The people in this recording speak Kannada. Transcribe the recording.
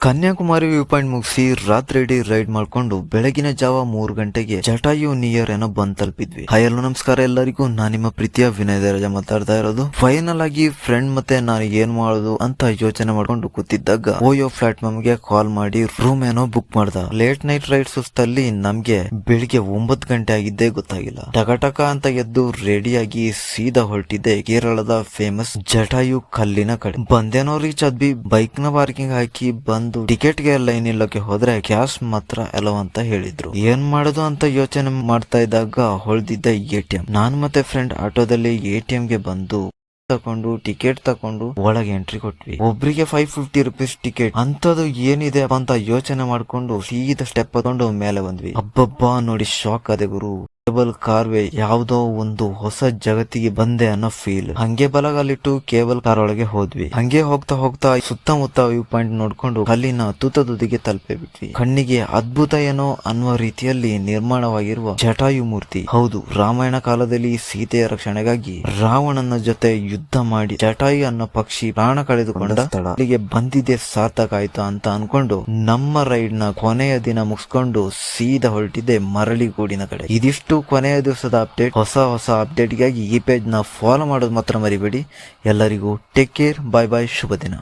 ಕನ್ಯಾಕುಮಾರಿ ವ್ಯೂ ಪಾಯಿಂಟ್ ಮುಗಿಸಿ ರಾತ್ರಿ ಇಡೀ ರೈಡ್ ಮಾಡ್ಕೊಂಡು ಬೆಳಗಿನ ಜಾವ 3 ಗಂಟೆಗೆ ಜಟಾಯು ನಿಯರ್ ಏನೋ ಬಂದ್ ತಲುಪಿದ್ವಿ. ಹಲೋ ನಮಸ್ಕಾರ ಎಲ್ಲರಿಗೂ, ನಾನು ನಿಮ್ಮ ಪ್ರೀತಿಯ ವಿನಯ್ ದೇವರಾಜ ಮಾತಾಡ್ತಾ ಇರೋದು. ಫೈನಲ್ ಆಗಿ ಫ್ರೆಂಡ್ ಮತ್ತೆ ನಾನು ಏನ್ ಮಾಡೋದು ಅಂತ ಯೋಚನೆ ಮಾಡ್ಕೊಂಡು ಕೂತಿದ್ದಾಗ ಓಯೋ ಫ್ಲಾಟ್ ಗೆ ಕಾಲ್ ಮಾಡಿ ರೂಮ್ ಏನೋ ಬುಕ್ ಮಾಡ್ದ. ಲೇಟ್ ನೈಟ್ ರೈಡ್ ಸುಸ್ತಲ್ಲಿ ನಮ್ಗೆ ಬೆಳಿಗ್ಗೆ 9 ಗಂಟೆ ಆಗಿದ್ದೇ ಗೊತ್ತಾಗಿಲ್ಲ. ಟಕ ಅಂತ ಎದ್ದು ರೆಡಿಯಾಗಿ ಸೀದಾ ಹೊರಟಿದ್ದೆ ಕೇರಳದ ಫೇಮಸ್ ಜಟಾಯು ಕಲ್ಲಿನ ಕಡೆ. ಬಂದೇನೋ ರೀಚ್ ಆದ್ವಿ. ಬೈಕ್ ನ ಪಾರ್ಕಿಂಗ್ ಹಾಕಿ ಬಂದು ಟಿಕೆಟ್ ಗೆ ಲೈನ್ ಇಲ್ಲಕ್ಕೆ ಹೋದ್ರೆ ಕ್ಯಾಶ್ ಮಾತ್ರ ಅಲೋ ಅಂತ ಹೇಳಿದ್ರು. ಏನ್ ಮಾಡೋದು ಅಂತ ಯೋಚನೆ ಮಾಡ್ತಾ ಇದ್ದಾಗ ಹೊಳ್ದಿದ್ದ ಎಟಿಎಂ. ನಾನು ಮತ್ತೆ ಫ್ರೆಂಡ್ ಆಟೋದಲ್ಲಿ ಎಟಿಎಂ ಗೆ ಬಂದು ತಕೊಂಡು ಟಿಕೆಟ್ ತಕೊಂಡು ಒಳಗೆ ಎಂಟ್ರಿ ಕೊಟ್ವಿ. ಒಬ್ರಿಗೆ 550 ರುಪೀಸ್ ಟಿಕೆಟ್. ಅಂತದ್ದು ಏನಿದೆ ಅಂತ ಯೋಚನೆ ಮಾಡ್ಕೊಂಡು ಸೀದಾ ಸ್ಟೆಪ್ ತಗೊಂಡು ಮೇಲೆ ಬಂದ್ವಿ. ಅಬ್ಬಬ್ಬಾ ನೋಡಿ ಶಾಕ್ ಆದೆ ಗುರು. ಕೇಬಲ್ ಕಾರ್ವೇ ಯಾವ್ದೋ ಒಂದು ಹೊಸ ಜಗತ್ತಿಗೆ ಬಂದೆ ಅನ್ನೋ ಫೀಲ್. ಹಂಗೆ ಬಲಗಾಲಿಟ್ಟು ಕೇಬಲ್ ಕಾರ್ ಒಳಗೆ ಹೋದ್ವಿ. ಹಂಗೆ ಹೋಗ್ತಾ ಸುತ್ತಮುತ್ತ ವ್ಯೂ ಪಾಯಿಂಟ್ ನೋಡ್ಕೊಂಡು ಕಲ್ಲಿನ ತುದಿಗೆ ತಲುಪೇ ಬಿಟ್ವಿ. ಕಣ್ಣಿಗೆ ಅದ್ಭುತ ಏನೋ ಅನ್ನುವ ರೀತಿಯಲ್ಲಿ ನಿರ್ಮಾಣವಾಗಿರುವ ಜಟಾಯು ಮೂರ್ತಿ. ಹೌದು, ರಾಮಾಯಣ ಕಾಲದಲ್ಲಿ ಸೀತೆಯ ರಕ್ಷಣೆಗಾಗಿ ರಾವಣನ ಜೊತೆ ಯುದ್ಧ ಮಾಡಿ ಜಟಾಯು ಅನ್ನೋ ಪಕ್ಷಿ ಪ್ರಾಣ ಕಳೆದುಕೊಂಡ ಸ್ಥಳ. ಅಲ್ಲಿಗೆ ಬಂದಿದೆ ಸಾರ್ಥಕ ಆಯ್ತು ಅಂತ ಅನ್ಕೊಂಡು ನಮ್ಮ ರೈಡ್ ನ ಕೊನೆಯ ದಿನ ಮುಗಿಸ್ಕೊಂಡು ಸೀದಾ ಹೊರಟಿದ್ದೆ ಮರಳಿಗೂಡಿನ ಕಡೆ. ಇದಿಷ್ಟು ಕೊನೆಯ ದಿವಸದ ಅಪ್ಡೇಟ್. ಹೊಸ ಅಪ್ಡೇಟ್ಗಾಗಿ ಈ ಪೇಜ್ ನ ಫಾಲೋ ಮಾಡೋದು ಮಾತ್ರ ಮರಿಬೇಡಿ. ಎಲ್ಲರಿಗೂ ಟೇಕ್ ಕೇರ್, ಬಾಯ್ ಬಾಯ್, ಶುಭ ದಿನ.